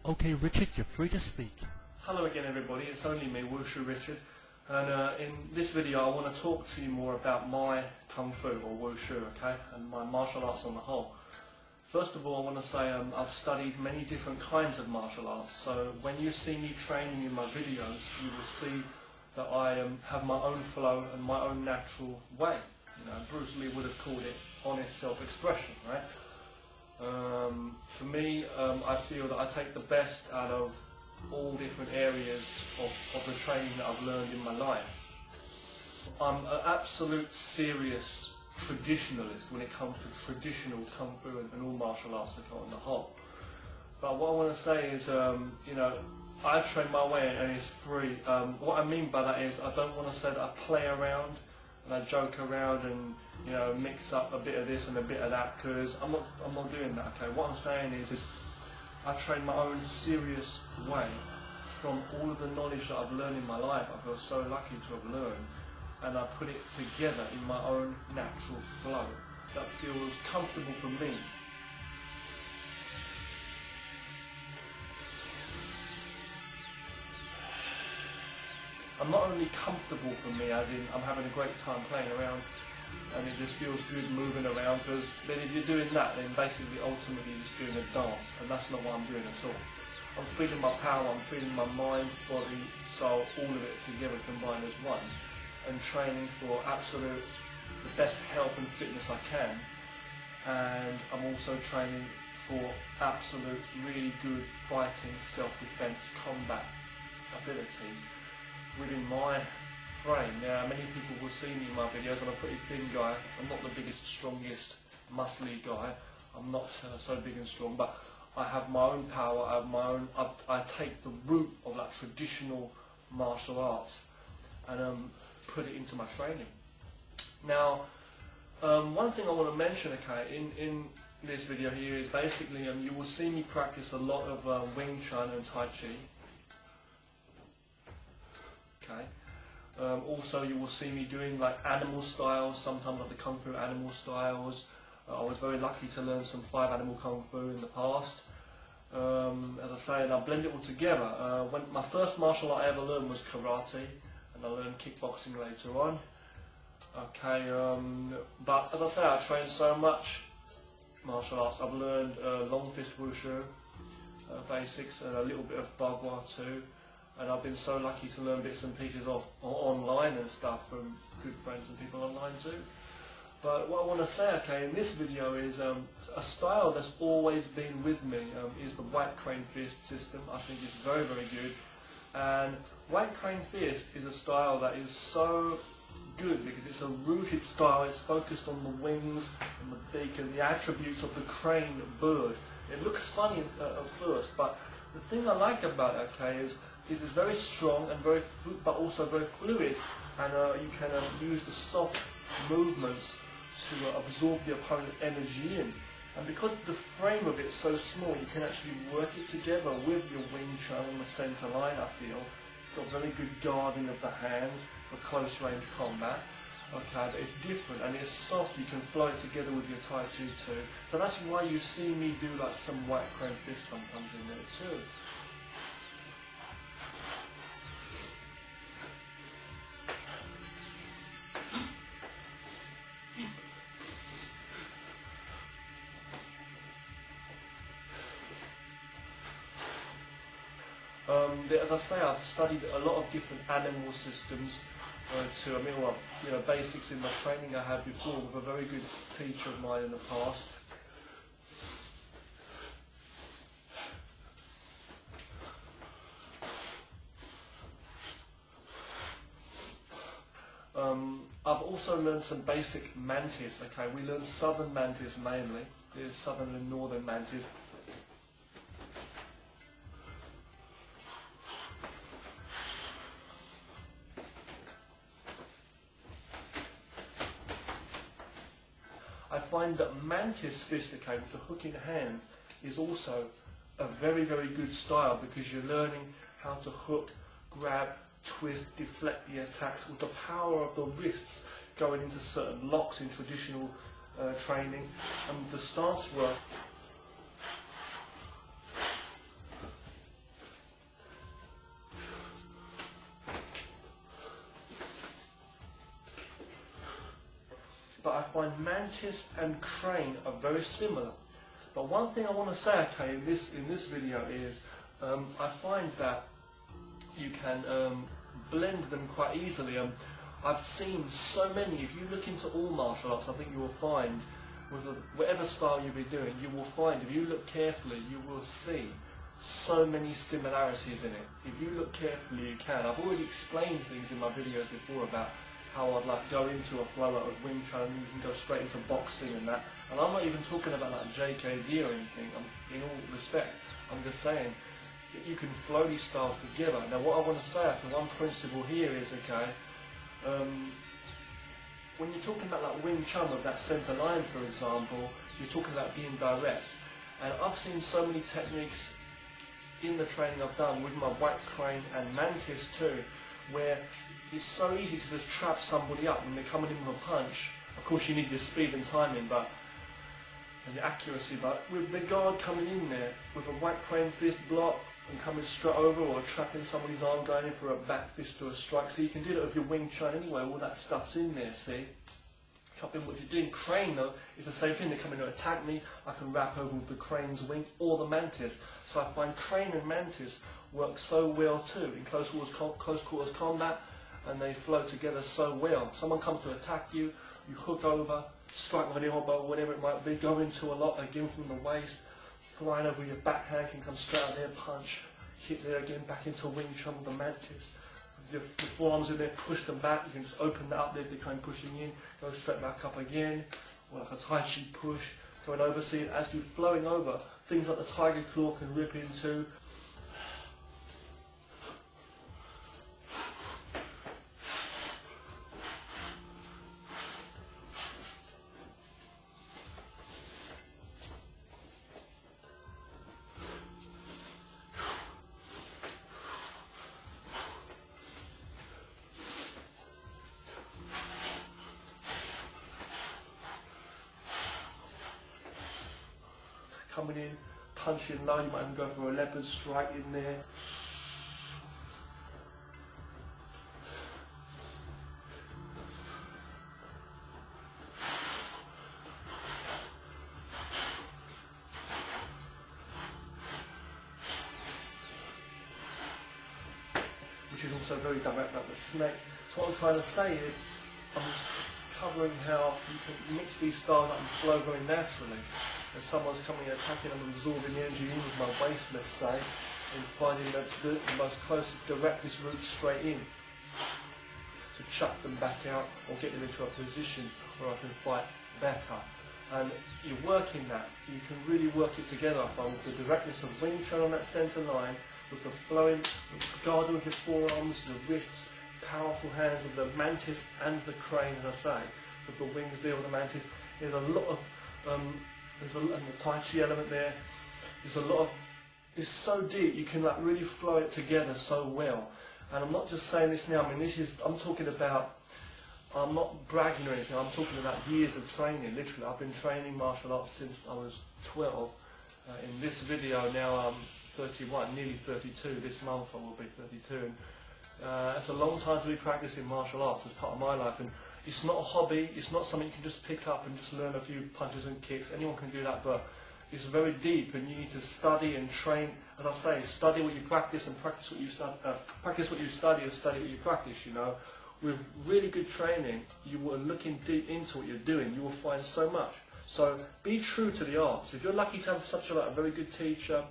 Okay, Richard, you're free to speak. Hello again everybody, it's only me, Wushu Richard, and in this video I want to talk to you more about my Kung Fu or Wushu, okay, and my martial arts on the whole. First of all, I want to say I've studied many different kinds of martial arts, so when you see me training in my videos, you will see that I have my own flow and my own natural way. You know, Bruce Lee would have called it honest self-expression, right? For me, I feel that I take the best out of all different areas of the training that I've learned in my life. I'm an absolute serious traditionalist when it comes to traditional Kung Fu and all martial arts on the whole. But what I want to say is, you know, I train my way and it's free. What I mean by that is I don't want to say that I play around and I joke around and, you know, mix up a bit of this and a bit of that, because I'm not doing that, okay? What I'm saying is I train my own serious way from all of the knowledge that I've learned in my life. I feel so lucky to have learned, and I put it together in my own natural flow that feels comfortable for me. I'm not only comfortable for me, as in I'm having a great time playing around and it just feels good moving around, because then if you're doing that, then basically ultimately you're just doing a dance, and that's not what I'm doing at all. I'm feeling my power, I'm feeling my mind, body, soul, all of it together combined as one, and training for the best health and fitness I can, and I'm also training for absolute really good fighting, self-defense, combat abilities within my frame. Now, many people will see me in my videos. I'm a pretty thin guy. I'm not the biggest, strongest, muscly guy. I'm not so big and strong, but I have my own power. I have my own. I take the root of that traditional martial arts and put it into my training. Now, one thing I want to mention, okay, in this video here is basically you will see me practice a lot of Wing Chun and Tai Chi. Okay. Also, you will see me doing like animal styles, sometimes like the Kung Fu animal styles. I was very lucky to learn some 5 animal Kung Fu in the past. As I say, and I blend it all together. When my first martial art I ever learned was karate, and I learned kickboxing later on. Okay, but as I say, I trained so much martial arts. I've learned long fist wushu, basics, and a little bit of bagua too. And I've been so lucky to learn bits and pieces online and stuff from good friends and people online too. But what I want to say, okay, in this video is a style that's always been with me is the White Crane Fist system. I think it's very, very good. And White Crane Fist is a style that is so good because it's a rooted style. It's focused on the wings and the beak and the attributes of the crane bird. It looks funny at first, but the thing I like about it, okay, is it's very strong and but also very fluid, and you can use the soft movements to absorb the opponent's energy in. And because the frame of it is so small, you can actually work it together with your Wing Chun on the centre line, I feel. It's got very good guarding of the hands for close range combat. Okay, but it's different and it's soft, you can flow it together with your Tai Chi too. So that's why you see me do like some White Crane Fist sometimes in there too. As I say, I've studied a lot of different animal systems too. I mean, well, you know, basics in my training I had before with a very good teacher of mine in the past. I've also learned some basic mantis. Okay, we learn southern mantis mainly. There's southern and northern mantis. I find that mantis fist, okay, with the hook in hand, is also a very, very good style because you're learning how to hook, grab, twist, deflect the attacks with the power of the wrists going into certain locks in traditional training, and the stance work mantis and crane are very similar. But one thing I want to say, okay, in this video is, I find that you can blend them quite easily. I've seen so many. If you look into all martial arts, I think you will find, with whatever style you'll be doing, you will find, if you look carefully, you will see so many similarities in it. If you look carefully, you can. I've already explained things in my videos before about how I'd like go into a flow of Wing Chun, and you can go straight into boxing and that. And I'm not even talking about like JKD or anything. In all respect, I'm just saying that you can flow these styles together. Now, what I want to say, after one principle here is, okay, when you're talking about like Wing Chun with that center line, for example, you're talking about being direct. And I've seen so many techniques in the training I've done with my white crane and mantis too, where it's so easy to just trap somebody up when they're coming in with a punch. Of course you need your speed and timing, and your accuracy, but with the guard coming in there with a white crane fist block and coming straight over, or trapping somebody's arm going in for a back fist or a strike. So you can do that with your Wing Chun anyway, all that stuff's in there, see? Chopping. What you're doing crane though is the same thing. They come in to attack me, I can wrap over with the crane's wing or the mantis. So I find crane and mantis work so well too in close quarters combat, and they flow together so well. Someone comes to attack you, you hook over, strike with an elbow, whatever it might be, go into a lot again from the waist, flying over your backhand, can come straight out there, punch, hit there again, back into Wing Chun with the mantis. Your forearms in there, push them back, you can just open that up there if they're kind of pushing in, go straight back up again, or like a Tai Chi push, going over, see, as you're flowing over, things like the Tiger Claw can rip into. Coming in, punching low, you might even go for a leopard strike in there. Which is also very direct like the snake. So what I'm trying to say is, I'm just covering how you can mix these styles up and flow very naturally. As someone's coming attacking, I'm absorbing the energy in with my waist, let's say, and finding the most closest, directest route straight in to chuck them back out or get them into a position where I can fight better. And you're working that, you can really work it together, I find, with the directness of Wing Chun on that centre line, with the flowing, guarding with your forearms, the wrists, powerful hands of the mantis and the crane, as I say, with the wings there with the mantis. There's a lot of and the Tai Chi element there. There's a lot of, it's so deep, you can like really flow it together so well. And I'm not just saying this now, I mean I'm talking about, I'm not bragging or anything, I'm talking about years of training, literally. I've been training martial arts since I was 12. In this video now I'm 31, nearly 32, this month I will be 32. And it's a long time to be practicing martial arts as part of my life. And it's not a hobby, it's not something you can just pick up and just learn a few punches and kicks. Anyone can do that, but it's very deep and you need to study and train. As I say, study what you practice and practice what you study. Practice what you study and study what you practice, you know. With really good training, you are looking deep into what you're doing. You will find so much. So be true to the arts. If you're lucky to have such a very good teacher,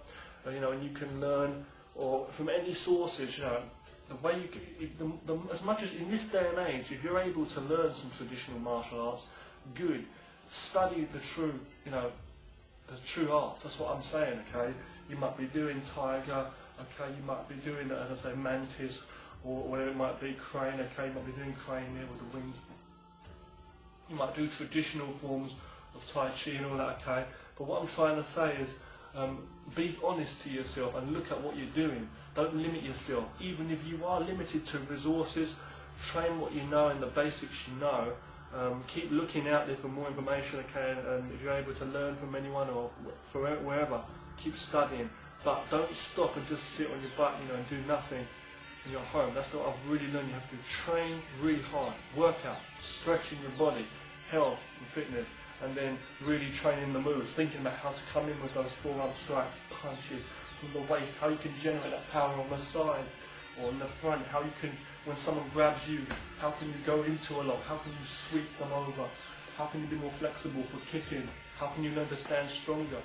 you know, and you can learn or from any sources, you know, the way you can, as much as in this day and age, if you're able to learn some traditional martial arts, good. Study the true, you know, the true art. That's what I'm saying. Okay, you might be doing tiger. Okay, you might be doing, as I say, mantis, or whatever it might be, crane. Okay, you might be doing crane there with the wings. You might do traditional forms of Tai Chi and all that. Okay, but what I'm trying to say is, be honest to yourself and look at what you're doing. Don't limit yourself. Even if you are limited to resources, train what you know and the basics you know. Keep looking out there for more information, okay, and if you're able to learn from anyone or wherever, keep studying. But don't stop and just sit on your butt, you know, and do nothing in your home. That's what I've really learned. You have to train really hard, work out, stretching your body, health and fitness. and then really training the moves, thinking about how to come in with those forearm strikes, punches from the waist, how you can generate that power on the side or on the front, how you can, when someone grabs you, how can you go into a lock, how can you sweep them over, how can you be more flexible for kicking, how can you learn to stand stronger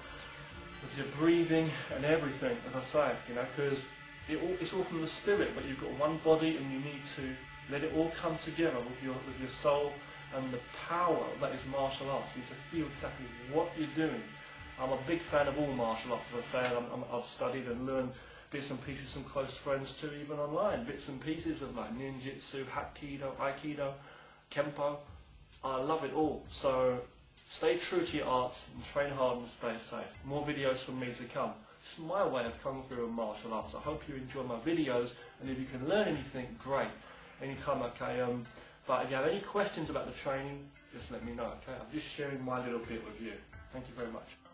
with your breathing and everything, as I say, you know, because it's all from the spirit, but you've got one body and you need to let it all come together with your soul and the power that is martial arts. You need to feel exactly what you're doing. I'm a big fan of all martial arts, as I say. I've studied and learned bits and pieces from close friends too, even online. Bits and pieces of like ninjutsu, hapkido, aikido, kempo. I love it all. So stay true to your arts and train hard and stay safe. More videos from me to come. This is my way of kung fu and martial arts. I hope you enjoy my videos, and if you can learn anything, great. Anytime, okay. But if you have any questions about the training, just let me know, okay? I'm just sharing my little bit with you. Thank you very much.